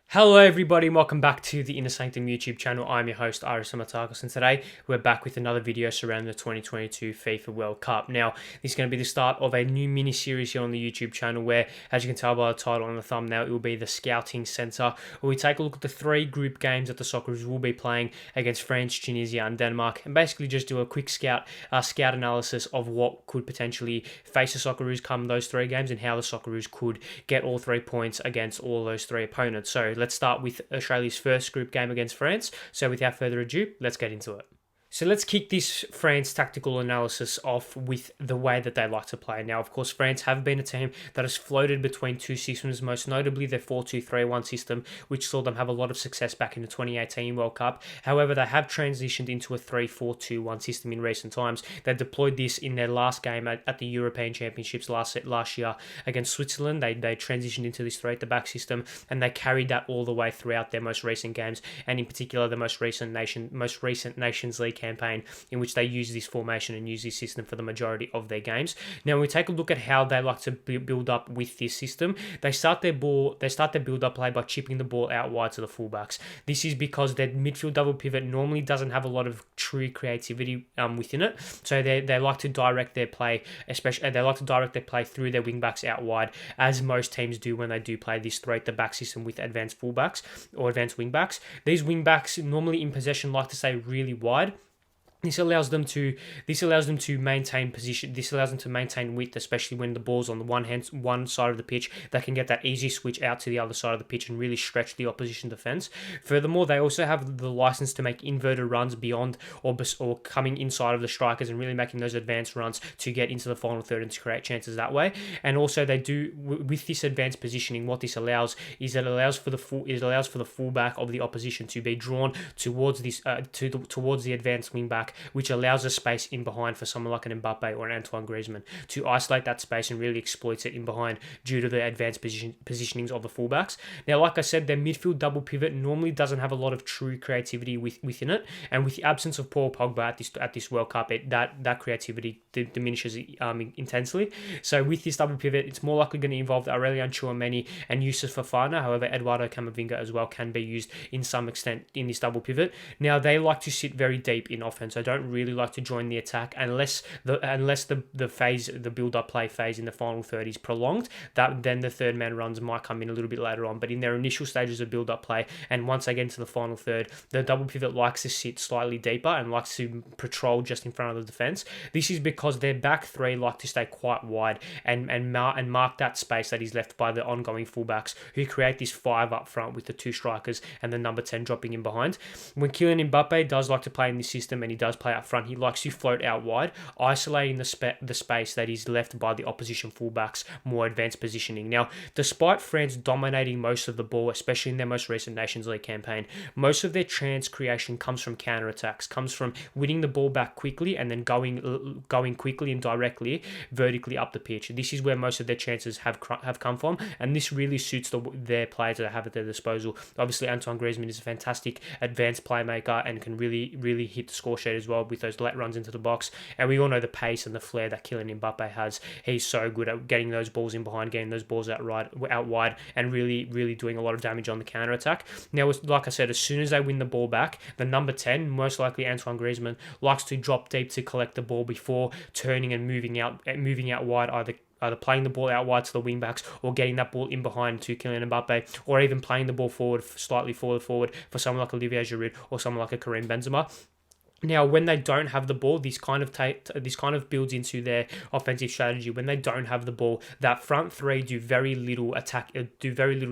Hello everybody and welcome back to the Inner Sanctum YouTube channel. I'm your host Ari Stamatakos and today we're back with another video surrounding the 2022 FIFA World Cup. Now this is going to be the start of a new mini series here on the YouTube channel where, as you can tell by the title and the thumbnail, it will be the Scouting Centre, where we take a look at the three group games that the Socceroos will be playing against France, Tunisia and Denmark, and basically just do a quick scout analysis of what could potentially face the Socceroos come those three games and how the Socceroos could get all 3 points against all those three opponents. So let's start with Australia's first group game against France. So without further ado, let's get into it. So let's kick this France tactical analysis off with the way that they like to play. Now, of course, France have been a team that has floated between two systems, most notably their 4-2-3-1 system, which saw them have a lot of success back in the 2018 World Cup. However, they have transitioned into a 3-4-2-1 system in recent times. They deployed this in their last game at the European Championships last year against Switzerland. They transitioned into this 3 at the back system, and they carried that all the way throughout their most recent games, and in particular the most recent Nations League campaign, in which they use this formation and use this system for the majority of their games. Now, when we take a look at how they like to build up with this system, they start their build-up play by chipping the ball out wide to the fullbacks. This is because their midfield double pivot normally doesn't have a lot of true creativity within it, so they like to direct their play, through their wing-backs out wide, as most teams do when they do play this 3 at the back system with advanced fullbacks or advanced wing-backs. These wing-backs normally in possession like to stay really wide. This allows them to maintain position. This allows them to maintain width, especially when the ball's on the one side of the pitch. They can get that easy switch out to the other side of the pitch and really stretch the opposition defense. Furthermore, they also have the license to make inverted runs beyond or coming inside of the strikers and really making those advanced runs to get into the final third and to create chances that way. And also, they do with this advanced positioning. What this allows is that it allows for the fullback of the opposition to be drawn towards towards the advanced wing back, which allows a space in behind for someone like an Mbappe or an Antoine Griezmann to isolate that space and really exploit it in behind due to the advanced positionings of the fullbacks. Now, like I said, their midfield double pivot normally doesn't have a lot of true creativity within it, and with the absence of Paul Pogba at this World Cup, that creativity diminishes intensely. So with this double pivot, it's more likely going to involve Aurelien Tchouameni and Youssouf Fofana. However, Eduardo Camavinga as well can be used in some extent in this double pivot. Now, they like to sit very deep in offense. I don't really like to join the attack unless the build-up play phase in the final third is prolonged. Then the third man runs might come in a little bit later on. But in their initial stages of build-up play, and once they get into the final third, the double pivot likes to sit slightly deeper and likes to patrol just in front of the defense. This is because their back three like to stay quite wide and mark that space that is left by the ongoing fullbacks, who create this 5 up front with the 2 strikers and the number 10 dropping in behind. When Kylian Mbappe does like to play in this system, and he does play up front, he likes to float out wide, isolating the space that is left by the opposition fullbacks' more advanced positioning. Now, despite France dominating most of the ball, especially in their most recent Nations League campaign, most of their chance creation comes from counter-attacks, comes from winning the ball back quickly and then going quickly and directly vertically up the pitch. This is where most of their chances have come from, and this really suits their players that they have at their disposal. Obviously, Antoine Griezmann is a fantastic advanced playmaker and can really hit the score sheet as well with those late runs into the box. And we all know the pace and the flair that Kylian Mbappe has. He's so good at getting those balls in behind, getting those balls out wide, and really doing a lot of damage on the counter attack. Now, like I said, as soon as they win the ball back, the number 10, most likely Antoine Griezmann, likes to drop deep to collect the ball before turning and moving out wide, either playing the ball out wide to the wing backs or getting that ball in behind to Kylian Mbappe, or even playing the ball slightly forward for someone like Olivier Giroud or someone like a Karim Benzema. Now, when they don't have the ball, this kind of builds into their offensive strategy. When they don't have the ball, that front three do very little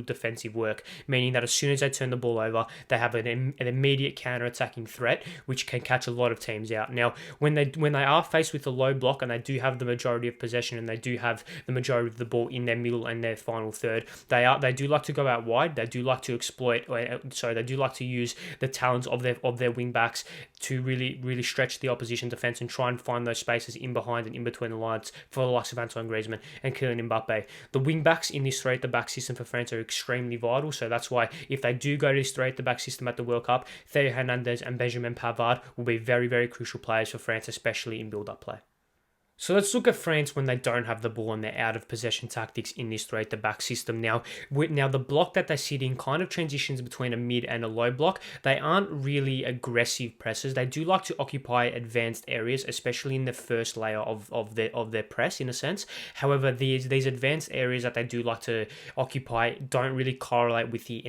defensive work, meaning that as soon as they turn the ball over, they have an immediate counter-attacking threat, which can catch a lot of teams out. Now, when they are faced with a low block and they do have the majority of possession and they do have the majority of the ball in their middle and their final third, they do like to go out wide. They do like to they do like to use the talents of their wing backs to really stretch the opposition defense and try and find those spaces in behind and in between the lines for the likes of Antoine Griezmann and Kylian Mbappe. The wing backs in this 3 at the back system for France are extremely vital, so that's why if they do go to this 3 at the back system at the World Cup, Theo Hernandez and Benjamin Pavard will be very crucial players for France, especially in build-up play. So let's look at France when they don't have the ball and they're out of possession tactics in this three at the back system. Now the block that they sit in kind of transitions between a mid and a low block. They aren't really aggressive pressers. They do like to occupy advanced areas, especially in the first layer of their press, in a sense. However, these advanced areas that they do like to occupy don't really correlate with the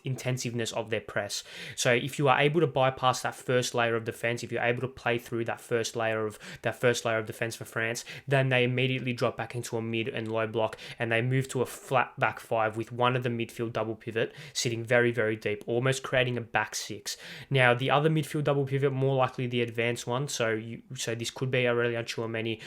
intensiveness of their press. So if you are able to bypass that first layer of defense, if you're able to play through that first layer of defense for France, then they immediately drop back into a mid and low block, and they move to a flat back five with one of the midfield double pivot sitting very, very deep, almost creating a back six. Now, the other midfield double pivot, more likely the advanced one, so this could be Aurelien Tchouameni,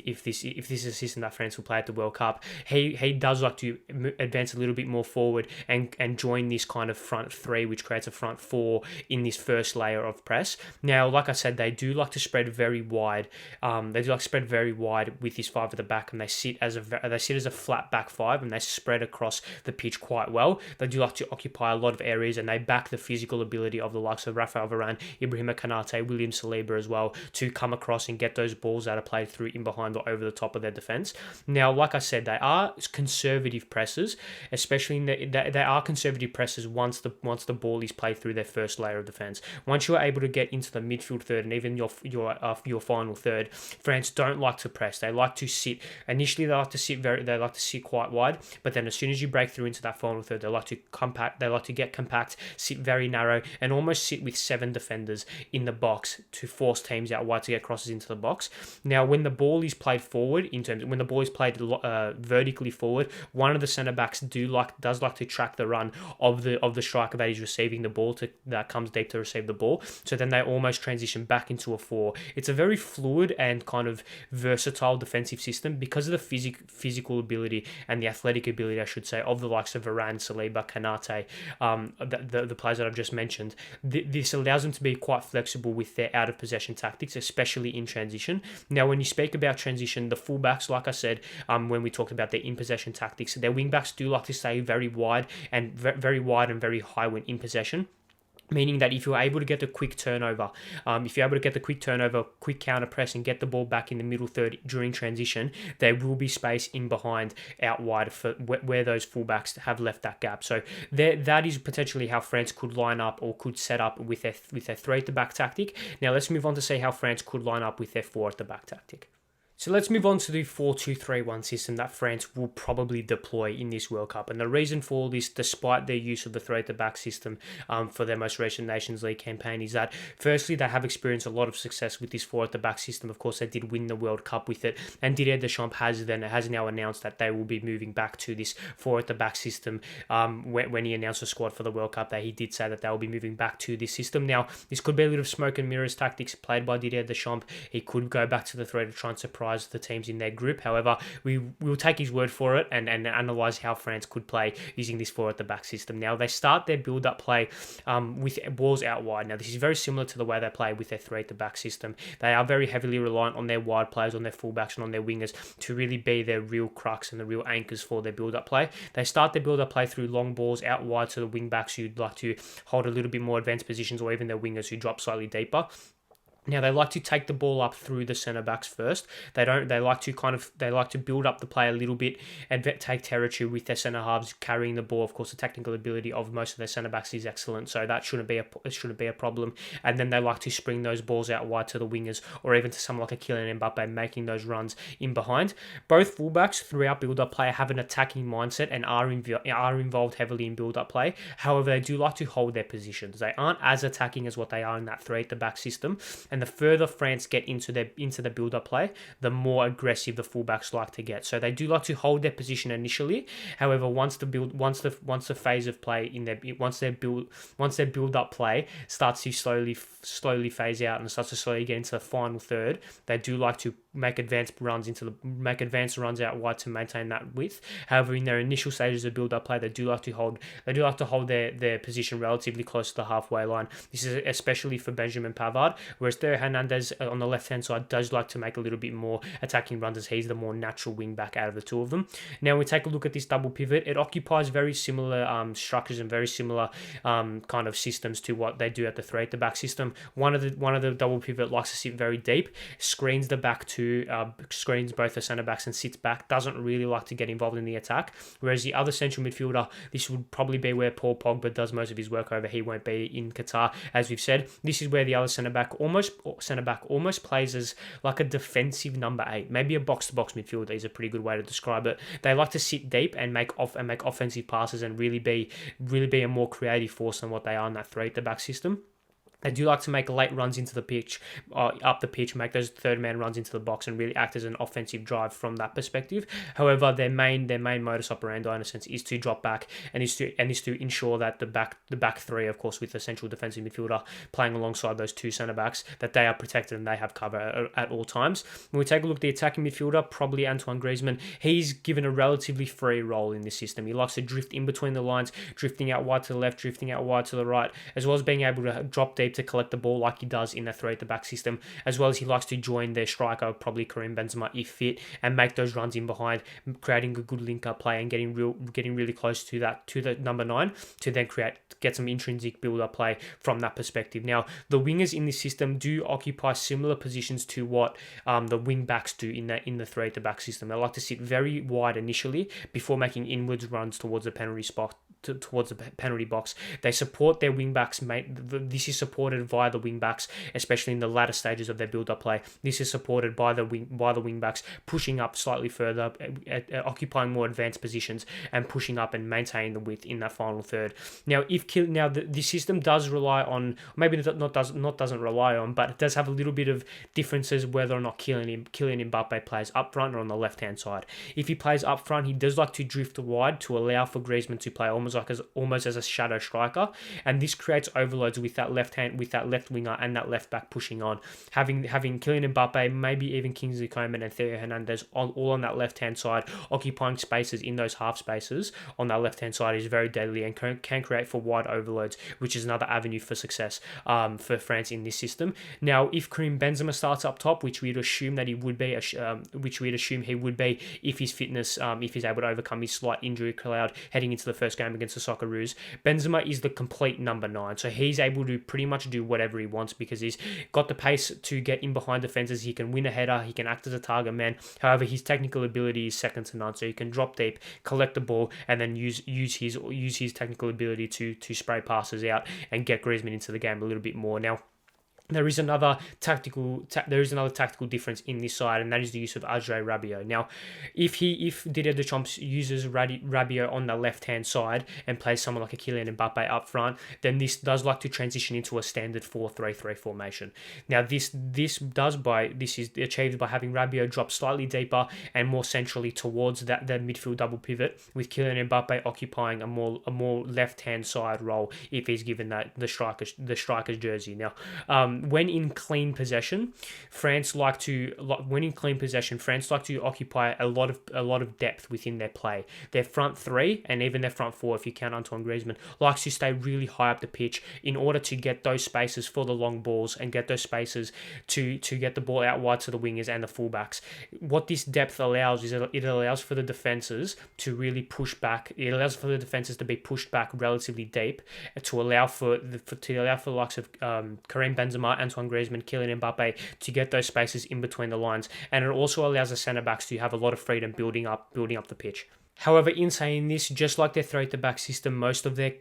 if this is a system that France will play at the World Cup. He does like to advance a little bit more forward and join this kind of front three, which creates a front four in this first layer of press. Now, like I said, they do like to spread very wide. With this five at the back, and they sit as a flat back five, and they spread across the pitch quite well. They do like to occupy a lot of areas, and they back the physical ability of the likes of Raphael Varane, Ibrahima Konate, William Saliba as well to come across and get those balls that are played through in behind or over the top of their defense. Now, like I said, they are conservative pressers, especially they are conservative pressers once the ball is played through their first layer of defense. Once you are able to get into the midfield third and even your final third, France don't like to press. They like to sit. Initially, they like to sit quite wide, but then as soon as you break through into that final third, they like to get compact, sit very narrow, and almost sit with 7 defenders in the box to force teams out wide to get crosses into the box. Now, when the ball is played forward, when the ball is played vertically forward, one of the centre backs does like to track the run of the striker that is receiving the ball that comes deep to receive the ball. So then they almost transition back into a 4. It's a very fluid and kind of versatile defensive system because of the physical ability and the athletic ability, I should say, of the likes of Varane, Saliba, Konate, the players that I've just mentioned. This allows them to be quite flexible with their out of possession tactics, especially in transition. Now, when you speak about transition, the fullbacks, like I said, when we talked about their in possession tactics, their wingbacks do like to stay very wide and very high when in possession. Meaning that if you're able to get the quick turnover, quick counter press, and get the ball back in the middle third during transition, there will be space in behind, out wide for where those fullbacks have left that gap. So that is potentially how France could line up or could set up with their 3 at the back tactic. Now let's move on to see how France could line up with their 4 at the back tactic. So let's move on to the 4-2-3-1 system that France will probably deploy in this World Cup. And the reason for all this, despite their use of the 3 at the back system for their most recent Nations League campaign, is that firstly, they have experienced a lot of success with this 4 at the back system. Of course, they did win the World Cup with it. And Didier Deschamps has now announced that they will be moving back to this 4 at the back system. When he announced the squad for the World Cup, he did say that they will be moving back to this system. Now, this could be a little smoke and mirrors tactics played by Didier Deschamps. He could go back to the 3 to try and surprise the teams in their group. However, we will take his word for it and analyse how France could play using this 4 at the back system. Now, they start their build-up play with balls out wide. Now, this is very similar to the way they play with their 3 at the back system. They are very heavily reliant on their wide players, on their fullbacks and on their wingers to really be their real crux and the real anchors for their build-up play. They start their build-up play through long balls out wide to the wing-backs who'd like to hold a little bit more advanced positions, or even their wingers who drop slightly deeper. Now, they like to take the ball up through the centre backs first. They like to build up the play a little bit and take territory with their centre halves carrying the ball. Of course, the technical ability of most of their centre backs is excellent, so that shouldn't be a problem. And then they like to spring those balls out wide to the wingers, or even to someone like a Kylian Mbappe making those runs in behind. Both fullbacks throughout build-up play have an attacking mindset and are involved heavily in build-up play. However, they do like to hold their positions. They aren't as attacking as what they are in that 3 at the back system. And the further France get into the build-up play, the more aggressive the fullbacks like to get. So they do like to hold their position initially. However, once the phase of play once their build-up play starts to slowly phase out and starts to slowly get into the final third, they do like to make advanced runs out wide to maintain that width. However, in their initial stages of build-up play, they do like to hold their position relatively close to the halfway line. This is especially for Benjamin Pavard, whereas Theo Hernandez on the left-hand side does like to make a little bit more attacking runs, as he's the more natural wing back out of the two of them. Now we take a look at this double pivot. It occupies very similar structures and very similar kind of systems to what they do at the three at the back system. One of the double pivot likes to sit very deep, screens the back two, screens both the centre backs and sits back. Doesn't really like to get involved in the attack. Whereas the other central midfielder, this would probably be where Paul Pogba does most of his work over. He won't be in Qatar, as we've said. This is where the other centre back almost plays as like a defensive number 8, maybe a box-to-box midfielder is a pretty good way to describe it. They like to sit deep and make offensive passes and really be a more creative force than what they are in that three at the back system. They do like to make late runs into the pitch, up the pitch, make those third-man runs into the box and really act as an offensive drive from that perspective. However, their main modus operandi, in a sense, is to drop back and is to ensure that the back three, of course, with the central defensive midfielder playing alongside those two centre-backs, that they are protected and they have cover at all times. When we take a look at the attacking midfielder, probably Antoine Griezmann, he's given a relatively free role in this system. He likes to drift in between the lines, drifting out wide to the left, drifting out wide to the right, as well as being able to drop deep to collect the ball like he does in the three at the back system, as well as he likes to join their striker, probably Karim Benzema if fit, and make those runs in behind, creating a good link-up play and getting really close to the number 9 to then get some intrinsic build-up play from that perspective. Now, the wingers in this system do occupy similar positions to what the wing backs do in the three at the back system. They like to sit very wide initially before making inwards runs towards the penalty spot, towards the penalty box. They support their wing backs. This is supported via the wing backs, especially in the latter stages of their build-up play. This is supported by the wing backs, pushing up slightly further, occupying more advanced positions, and pushing up and maintaining the width in that final third. Now, the system does rely on, maybe doesn't rely on, but it does have a little bit of differences whether or not Kylian Mbappe plays up front or on the left-hand side. If he plays up front, he does like to drift wide to allow for Griezmann to play almost as a shadow striker, and this creates overloads with that left winger and that left back pushing on. Having Kylian Mbappe, maybe even Kingsley Coman and Theo Hernandez all on that left hand side, occupying spaces in those half spaces on that left hand side is very deadly and can create for wide overloads, which is another avenue for success for France in this system. Now, if Karim Benzema starts up top, which we'd assume that he would be, if his fitness, if he's able to overcome his slight injury cloud heading into the first game against the Socceroos, Benzema is the complete number 9, so he's able to pretty much do whatever he wants because he's got the pace to get in behind defenses. He can win a header, he can act as a target man. However, his technical ability is second to none, so he can drop deep, collect the ball, and then use his technical ability to spray passes out and get Griezmann into the game a little bit more. Now, there is another tactical difference in this side, and that is the use of Adrien Rabiot. Now, if Didier Deschamps uses Rabiot on the left-hand side and plays someone like a Kylian Mbappe up front, then this does like to transition into a standard 4-3-3 formation. Now, this is achieved by having Rabiot drop slightly deeper and more centrally towards that midfield double pivot, with Kylian Mbappe occupying a more left-hand side role if he's given the striker's jersey. Now, when in clean possession, France like to occupy a lot of depth within their play. Their front three and even their front four, if you count Antoine Griezmann, likes to stay really high up the pitch in order to get those spaces for the long balls and get those spaces to get the ball out wide to the wingers and the fullbacks. What this depth allows is it allows for the defenses to really push back. It allows for the defenses to be pushed back relatively deep to allow for the likes of Karim Benzema, Antoine Griezmann, Kylian Mbappe to get those spaces in between the lines, and it also allows the centre backs to have a lot of freedom building up the pitch. However, in saying this, just like their three at the back system, most of their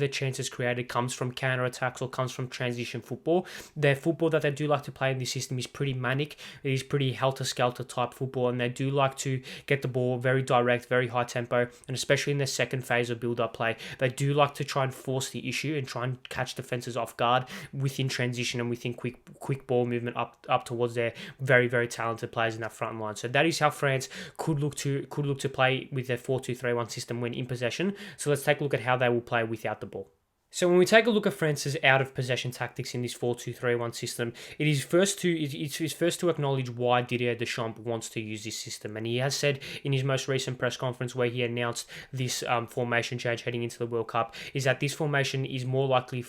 chances created comes from counter attacks or comes from transition football. Their football that they do like to play in this system is pretty manic. It is pretty helter-skelter type football, and they do like to get the ball very direct, very high tempo, and especially in their second phase of build-up play, they do like to try and force the issue and try and catch defenses off guard within transition and within quick ball movement up towards their very, very talented players in that front line. So that is how France could look to play with their 4-2-3-1 system when in possession. So let's take a look at how they will play without the ball. So when we take a look at France's out of possession tactics in this 4-2-3-1 system, it's first to acknowledge why Didier Deschamps wants to use this system, and he has said in his most recent press conference where he announced this formation change heading into the World Cup is that this formation is more likely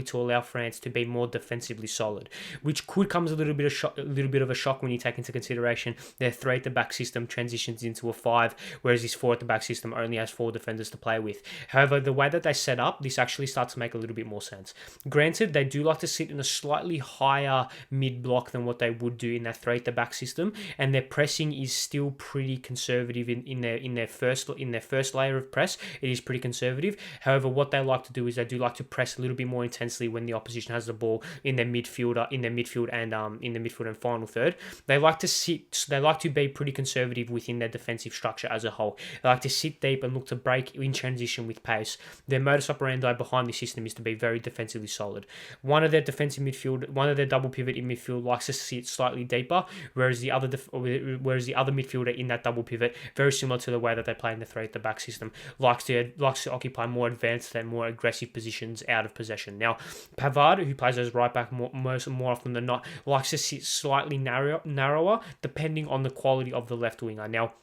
to allow France to be more defensively solid, which could come as a little bit of a shock when you take into consideration their three at the back system transitions into a five, whereas this four at the back system only has four defenders to play with. However, the way that they set up this actually starts to make a little bit more sense. Granted, they do like to sit in a slightly higher mid block than what they would do in that three at the back system, and their pressing is still pretty conservative in their first layer of press. It is pretty conservative. However, what they like to do is they do like to press a little bit more intensely when the opposition has the ball in their midfield and final third. They like to be pretty conservative within their defensive structure as a whole. They like to sit deep and look to break in transition with pace. Their modus operandi behind the system is to be very defensively solid. One of their double pivot in midfield likes to sit slightly deeper, whereas the other midfielder in that double pivot, very similar to the way that they play in the three at the back system, likes to occupy more advanced and more aggressive positions out of possession. Now, Pavard, who plays as right back more often than not, likes to sit slightly narrower, depending on the quality of the left winger. Now,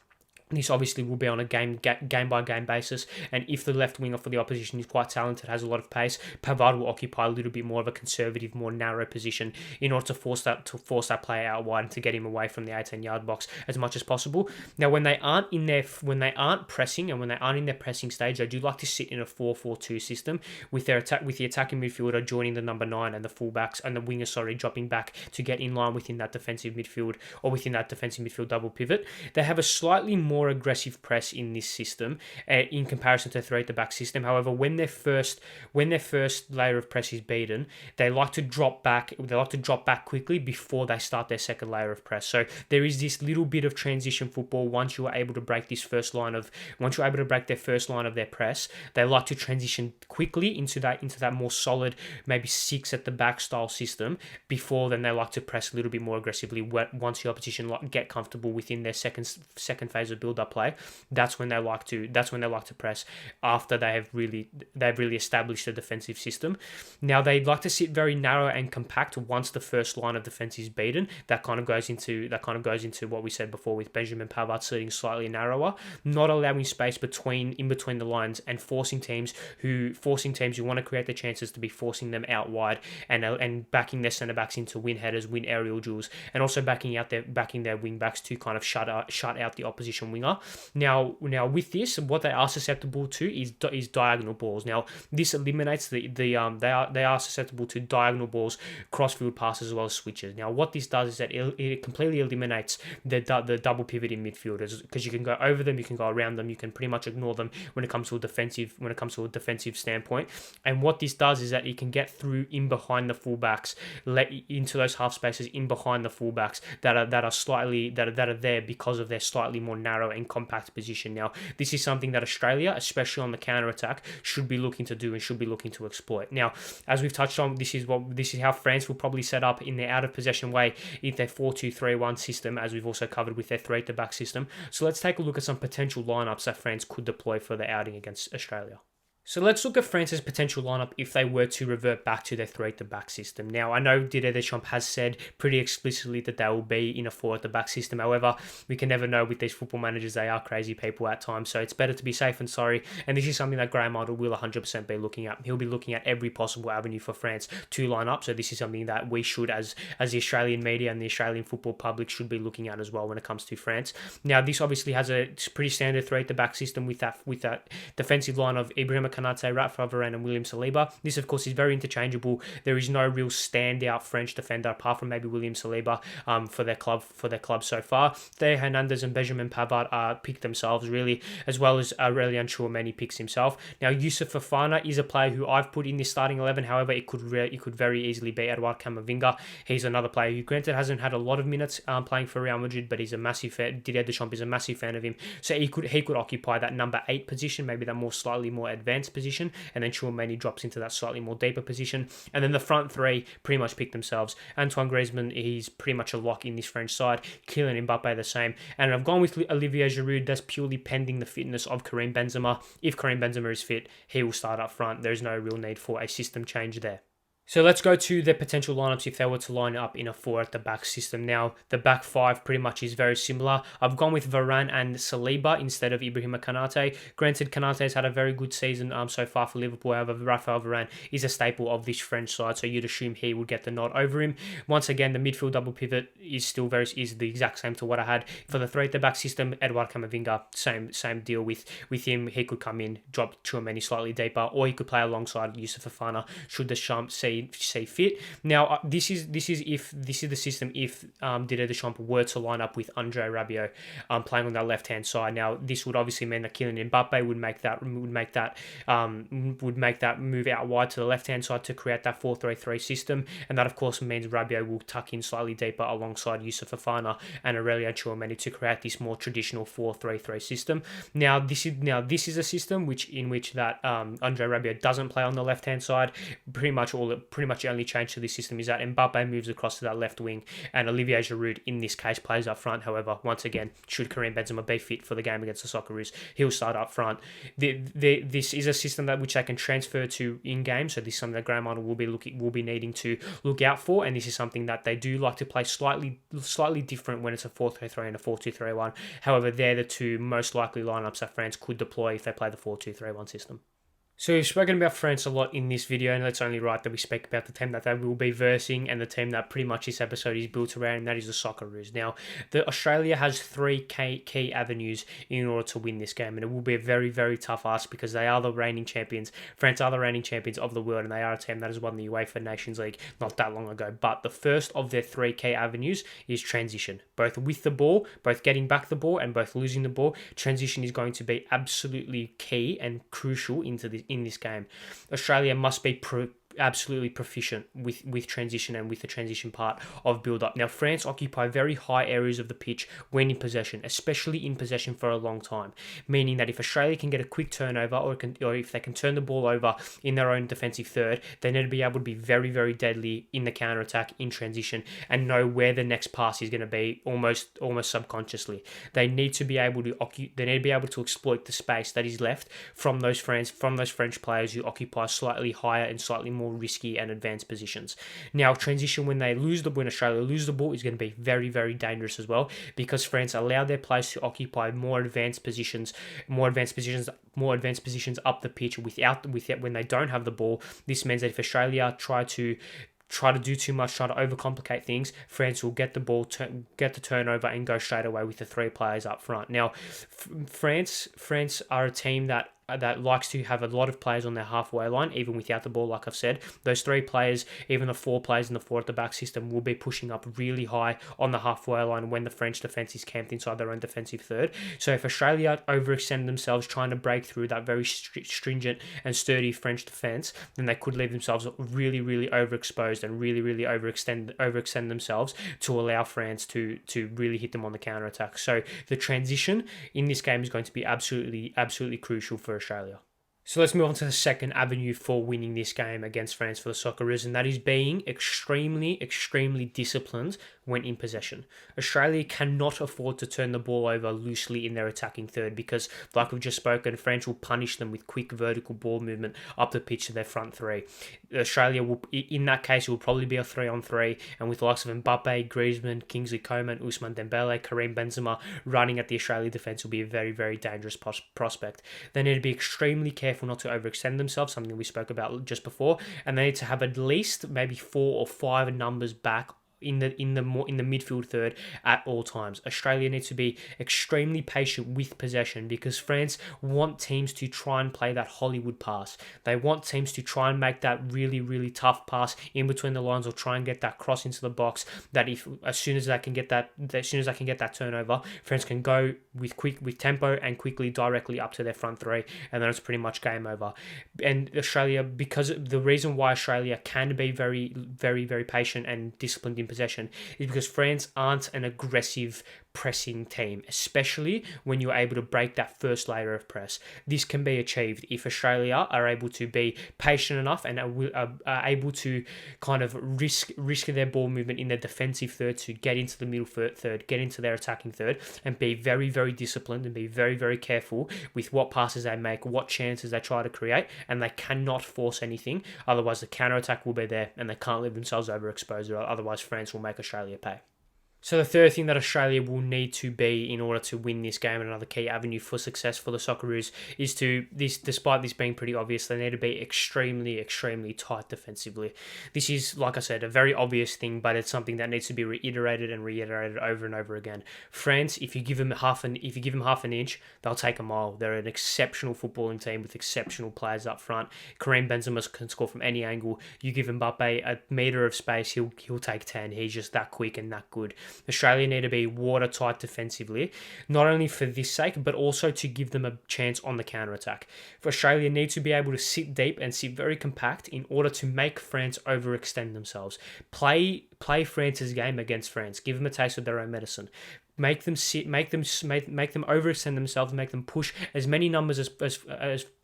this obviously will be on a game-by-game basis, and if the left winger for the opposition is quite talented, has a lot of pace, Pavard will occupy a little bit more of a conservative, more narrow position in order to force that player out wide and to get him away from the 18-yard box as much as possible. Now, when they aren't pressing and when they aren't in their pressing stage, they do like to sit in a 4-4-2 system with the attacking midfielder joining the number 9 and the fullbacks and the wingers dropping back to get in line within that defensive midfield or within that defensive midfield double pivot. They have a slightly more aggressive press in this system in comparison to the three at the back system. However, when their first layer of press is beaten, they like to drop back quickly before they start their second layer of press. So there is this little bit of transition football once you are able to break their first line of their press. They like to transition quickly into that more solid, maybe 6 at the back style system. Before then, they like to press a little bit more aggressively once the opposition get comfortable within their second phase of build-up play. That's when they like to press after they've really established a defensive system. Now, they like to sit very narrow and compact once the first line of defense is beaten. That kind of goes into what we said before with Benjamin Pavard sitting slightly narrower, not allowing space in between the lines, and forcing teams who want to create the chances to be forcing them out wide and backing their centre backs into win headers, win aerial duels, and also backing their wing backs to kind of shut out the opposition winger. Now with this, what they are susceptible to is diagonal balls. Now, this eliminates they are susceptible to diagonal balls, crossfield passes, as well as switches. Now, what this does is that it completely eliminates the double pivot in midfielders, because you can go over them, you can go around them, you can pretty much ignore them when it comes to a defensive standpoint. And what this does is that it can get through in behind the fullbacks, into those half spaces in behind the fullbacks that are there because of their slightly more narrow and compact position. Now, this is something that Australia, especially on the counter-attack, should be looking to do and should be looking to exploit. Now, as we've touched on, this is how France will probably set up in their out-of-possession way in their 4-2-3-1 system, as we've also covered with their 3-at-the-back system. So let's take a look at some potential lineups that France could deploy for the outing against Australia. So let's look at France's potential lineup if they were to revert back to their 3-at-the-back system. Now, I know Didier Deschamps has said pretty explicitly that they will be in a 4-at-the-back system. However, we can never know with these football managers. They are crazy people at times, so it's better to be safe than sorry. And this is something that Graham Arnold will 100% be looking at. He'll be looking at every possible avenue for France to line up. So this is something that we should, as the Australian media and the Australian football public, should be looking at as well when it comes to France. Now, this obviously has a pretty standard 3-at-the-back system with that defensive line of Ibrahim Kanate, Rafa Varane and William Saliba. This, of course, is very interchangeable. There is no real standout French defender apart from maybe William Saliba for their club so far. Theo Hernandez and Benjamin Pavard are picked themselves, really, as well as Aurelien Tchouameni picks himself. Now, Youssouf Fofana is a player who I've put in this starting 11. However, it could very easily be Edouard Camavinga. He's another player who, granted, hasn't had a lot of minutes playing for Real Madrid, but he's a massive fan. Didier Deschamps is a massive fan of him, so he could occupy that number 8 position, maybe that slightly more advanced advanced position, and then Tchouaméni drops into that slightly more deeper position. And then the front three pretty much pick themselves. Antoine Griezmann, he's pretty much a lock in this French side. Kylian Mbappe the same. And I've gone with Olivier Giroud. That's purely pending the fitness of Karim Benzema. If Karim Benzema is fit, he will start up front. There's no real need for a system change there. So let's go to the potential lineups if they were to line up in a 4 at the back system. Now, the back 5 pretty much is very similar. I've gone with Varane and Saliba instead of Ibrahima Konate. Granted, Konate has had a very good season so far for Liverpool. However, Raphael Varane is a staple of this French side, so you'd assume he would get the nod over him. Once again, the midfield double pivot is the exact same to what I had for the 3 at the back system. Edouard Camavinga, same deal with him. He could come in, drop Tchouaméni slightly deeper, or he could play alongside Youssouf Fofana should Deschamps see fit. Now, this is the system if Didier Deschamps were to line up with Andre Rabiot playing on that left hand side. Now, this would obviously mean that Kylian Mbappe would make that move out wide to the left hand side to create that 4-3-3 system, and that of course means Rabiot will tuck in slightly deeper alongside Youssouf Fofana and Aurelien Tchouaméni to create this more traditional 4-3-3 system. Now, this is a system in which that Andre Rabiot doesn't play on the left hand side. Pretty much the only change to this system is that Mbappe moves across to that left wing and Olivier Giroud in this case plays up front. However, once again, should Karim Benzema be fit for the game against the Socceroos, he'll start up front. This is a system which they can transfer to in game, so this is something that Graham Arnold will be needing to look out for, and this is something that they do like to play slightly different when it's a 4-3-3 and a 4-2-3-1. However, they're the two most likely lineups that France could deploy if they play the 4-2-3-1 system. So we've spoken about France a lot in this video, and it's only right that we speak about the team that they will be versing and the team that pretty much this episode is built around, and that is the Socceroos. Now, Australia has 3 key avenues in order to win this game, and it will be a very, very tough ask because they are the reigning champions. France are the reigning champions of the world, and they are a team that has won the UEFA Nations League not that long ago. But the first of their 3 key avenues is transition. Both with the ball, both getting back the ball, and both losing the ball. Transition is going to be absolutely key and crucial in this game. Australia must be absolutely proficient with transition and with the transition part of build-up. Now, France occupy very high areas of the pitch when in possession, especially in possession for a long time, meaning that if Australia can get a quick turnover or if they can turn the ball over in their own defensive third, they need to be able to be very, very deadly in the counter-attack in transition and know where the next pass is going to be almost subconsciously. They need to be able to exploit the space that is left from those French players who occupy slightly higher and slightly more risky and advanced positions. Now, transition when Australia lose the ball is going to be very, very dangerous as well, because France allow their players to occupy more advanced positions up the pitch without when they don't have the ball. This means that if Australia try to do too much, try to overcomplicate things, France will get the ball, get the turnover, and go straight away with the 3 players up front. Now, France are a team that likes to have a lot of players on their halfway line, even without the ball, like I've said. Those 3 players, even the 4 players in the 4 at the back system, will be pushing up really high on the halfway line when the French defence is camped inside their own defensive third. So if Australia overextend themselves trying to break through that very stringent and sturdy French defence, then they could leave themselves really, really overexposed and really, really overextend themselves to allow France to really hit them on the counter-attack. So the transition in this game is going to be absolutely, absolutely crucial for Australia. So let's move on to the second avenue for winning this game against France for the Socceroos, and that is being extremely, extremely disciplined when in possession. Australia cannot afford to turn the ball over loosely in their attacking third because, like we've just spoken, France will punish them with quick vertical ball movement up the pitch to their front 3. Australia will, in that case, it will probably be a 3-on-3, and with the likes of Mbappe, Griezmann, Kingsley Coman, Ousmane Dembele, Karim Benzema running at the Australia defence will be a very, very dangerous prospect. They need to be extremely careful not to overextend themselves, something we spoke about just before, and they need to have at least maybe 4 or 5 numbers back in the midfield third at all times. Australia needs to be extremely patient with possession because France want teams to try and play that Hollywood pass. They want teams to try and make that really, really tough pass in between the lines or try and get that cross into the box. That as soon as they can get that turnover, France can go with tempo and quickly directly up to their front 3, and then it's pretty much game over. And Australia, because the reason why Australia can be very, very, very patient and disciplined in possession is because France aren't an aggressive pressing team, especially when you're able to break that first layer of press. This can be achieved if Australia are able to be patient enough and are able to kind of risk their ball movement in their defensive third to get into the middle third, get into their attacking third, and be very, very disciplined and be very, very careful with what passes they make, what chances they try to create, and they cannot force anything. Otherwise, the counter-attack will be there and they can't leave themselves overexposed, or otherwise France will make Australia pay. So the third thing that Australia will need to be in order to win this game, and another key avenue for success for the Socceroos, is despite this being pretty obvious, they need to be extremely, extremely tight defensively. This is, like I said, a very obvious thing, but it's something that needs to be reiterated over and over again. France, if you give them half an inch, they'll take a mile. They're an exceptional footballing team with exceptional players up front. Karim Benzema can score from any angle. You give Mbappe a metre of space, he'll take 10. He's just that quick and that good. Australia need to be watertight defensively, not only for this sake, but also to give them a chance on the counter-attack. Australia need to be able to sit deep and sit very compact in order to make France overextend themselves. Play France's game against France. Give them a taste of their own medicine. Make them sit, make them overextend themselves, make them push as many numbers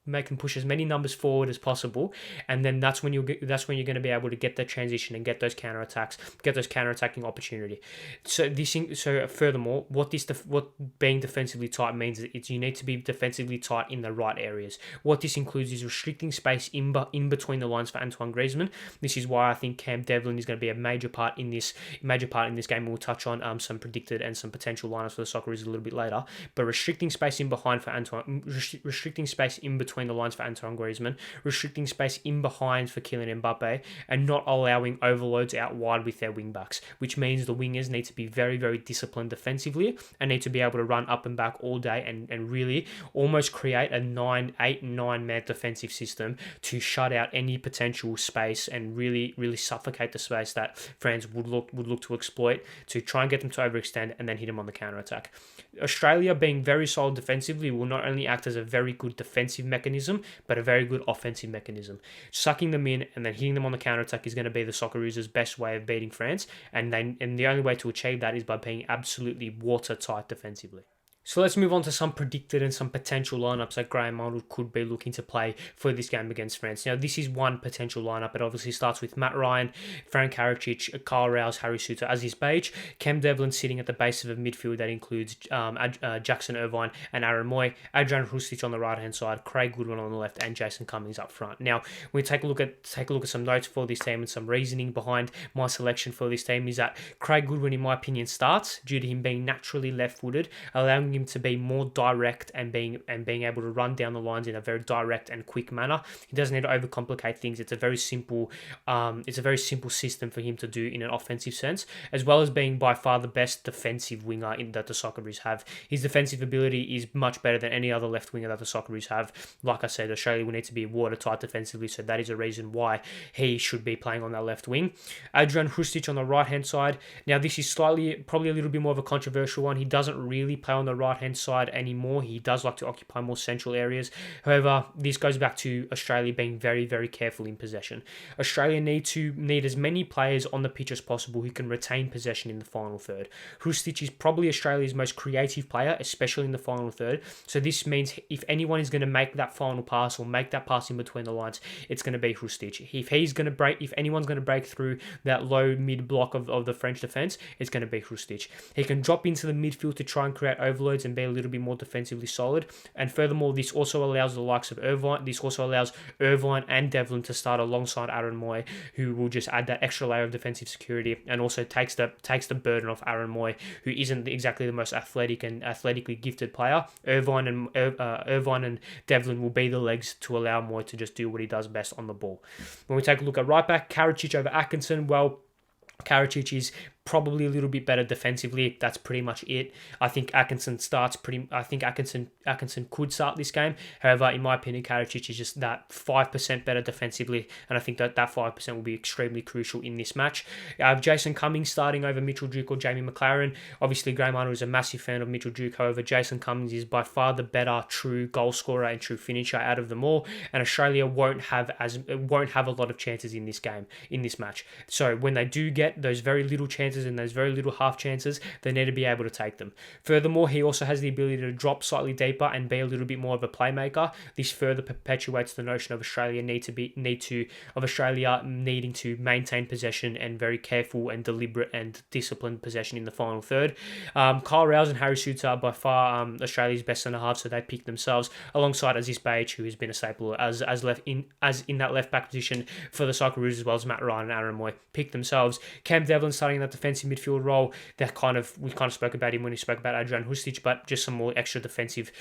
make them push as many numbers forward as possible, and then that's when you're going to be able to get that transition and get those counter-attacking opportunity. So furthermore, what being defensively tight means is you need to be defensively tight in the right areas. What this includes is restricting space in between the lines for Antoine Griezmann. This is why I think Cam Devlin is going to be a major part in this game. We'll touch on some predicted and some potential lineups for the Socceroos a little bit later, but restricting space in behind for Antoine, restricting space in between the lines for Antoine Griezmann, restricting space in behind for Kylian Mbappe, and not allowing overloads out wide with their wing backs, which means the wingers need to be very, very disciplined defensively and need to be able to run up and back all day and really almost create a 9-man defensive system to shut out any potential space and really, really suffocate the space that France would look to exploit to try and get them to overextend and then hit them on the counter-attack. Australia, being very solid defensively, will not only act as a very good defensive mechanism, but a very good offensive mechanism. Sucking them in and then hitting them on the counter-attack is going to be the Socceroos' best way of beating France, and the only way to achieve that is by being absolutely watertight defensively. So let's move on to some predicted and some potential lineups that Graham Arnold could be looking to play for this game against France. Now, this is one potential lineup. It obviously starts with Matt Ryan, Frank Karacic, Carl Rouse, Harry Souttar, Aziz Beige, Cam Devlin sitting at the base of a midfield that includes Jackson Irvine and Aaron Moy, Adrian Hrustic on the right-hand side, Craig Goodwin on the left, and Jason Cummings up front. Now, when we take a look at some notes for this team and some reasoning behind my selection for this team is that Craig Goodwin, in my opinion, starts due to him being naturally left-footed, allowing him to be more direct and being able to run down the lines in a very direct and quick manner. He doesn't need to overcomplicate things. It's a very simple system for him to do in an offensive sense, as well as being by far the best defensive winger that the Socceroos have. His defensive ability is much better than any other left winger that the Socceroos have. Like I said, Australia will need to be watertight defensively, so that is a reason why he should be playing on that left wing. Adrian Hrustic on the right-hand side. Now, this is probably a little bit more of a controversial one. He doesn't really play on the right-hand side anymore. He does like to occupy more central areas. However, this goes back to Australia being very, very careful in possession. Australia need as many players on the pitch as possible who can retain possession in the final third. Hrustic is probably Australia's most creative player, especially in the final third. So this means if anyone is going to make that final pass or make that pass in between the lines, it's going to be Hrustic. If anyone's going to break through that low mid block of the French defense, it's going to be Hrustic. He can drop into the midfield to try and create overloads and be a little bit more defensively solid. And furthermore, this also allows the likes of Irvine. This also allows Irvine and Devlin to start alongside Aaron Moy, who will just add that extra layer of defensive security and also takes the burden off Aaron Moy, who isn't exactly the most athletic and athletically gifted player. Irvine and Devlin will be the legs to allow Moy to just do what he does best on the ball. When we take a look at right back, Karacic over Atkinson, well, Karacic is probably a little bit better defensively. That's pretty much it. I think Atkinson could start this game. However, in my opinion, Karacic is just that 5% better defensively, and I think that 5% will be extremely crucial in this match. I have Jason Cummings starting over Mitchell Duke or Jamie McLaren. Obviously, Graham Arnold is a massive fan of Mitchell Duke. However, Jason Cummings is by far the better true goal scorer and true finisher out of them all, and Australia won't have a lot of chances in this match. So when they do get those very little chances chances and those very little half chances, they need to be able to take them. Furthermore, he also has the ability to drop slightly deeper and be a little bit more of a playmaker. This further perpetuates the notion of Australia needing to maintain possession and very careful and deliberate and disciplined possession in the final third. Kyle Rouse and Harry Souttar are by far Australia's best centre half, so they pick themselves alongside Aziz Behich, who has been a staple as in that left back position for the Socceroos, as well as Matt Ryan and Aaron Moy pick themselves. Cam Devlin starting in that defensive midfield role. We kind of spoke about him when we spoke about Adrian Hustic, but just some extra defensive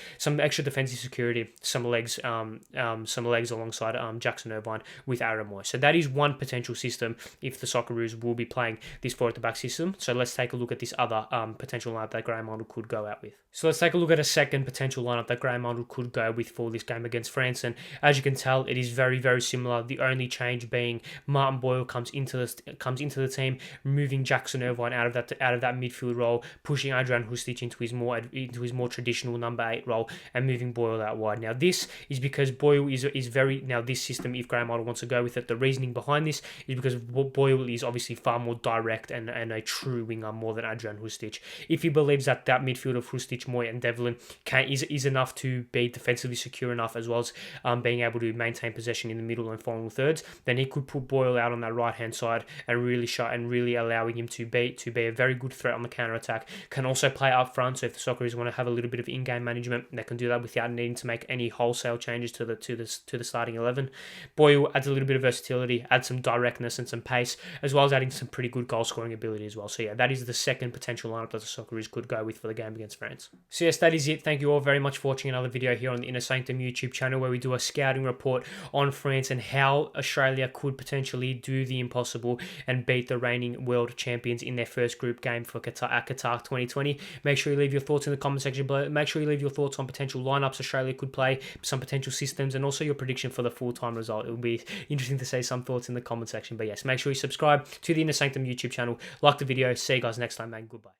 security, some legs alongside Jackson Irvine with Aaron Moy. So that is one potential system if the Socceroos will be playing this four at the back system. So let's take a look at this other potential lineup that Graham Arnold could go out with. So let's take a look at a second potential lineup that Graham Arnold could go with for this game against France. And as you can tell, it is very, very similar. The only change being Martin Boyle comes into the team, moving Jackson Irvine out of that midfield role, pushing Adrian Hustic into his more traditional number 8 role, and moving Boyle out wide. Now this is because Boyle is very this system. If Graham Arnold wants to go with it, the reasoning behind this is because Boyle is obviously far more direct and a true winger more than Adrian Hustic. If he believes that midfield of Hustic, Moy, and Devlin is enough to be defensively secure enough, as well as being able to maintain possession in the middle and final thirds, then he could put Boyle out on that right hand side and really allowing him to be a very good threat on the counter attack. Can also play up front, so if the Socceroos want to have a little bit of in-game management, they can do that without needing to make any wholesale changes to the starting 11. Boyle adds a little bit of versatility, adds some directness and some pace, as well as adding some pretty good goal scoring ability as well. So yeah, that is the second potential lineup that the Socceroos could go with for the game against France. So yes, that is it. Thank you all very much for watching another video here on the Inner Sanctum YouTube channel, where we do a scouting report on France and how Australia could potentially do the impossible and beat the reigning world champions in their first group game for Qatar 2020. Make sure you leave your thoughts in the comment section below. Make sure you leave your thoughts on potential lineups Australia could play, some potential systems, and also your prediction for the full-time result. It will be interesting to see some thoughts in the comment section. But yes, make sure you subscribe to the Inner Sanctum YouTube channel, like the video. See you guys next time, man. Goodbye.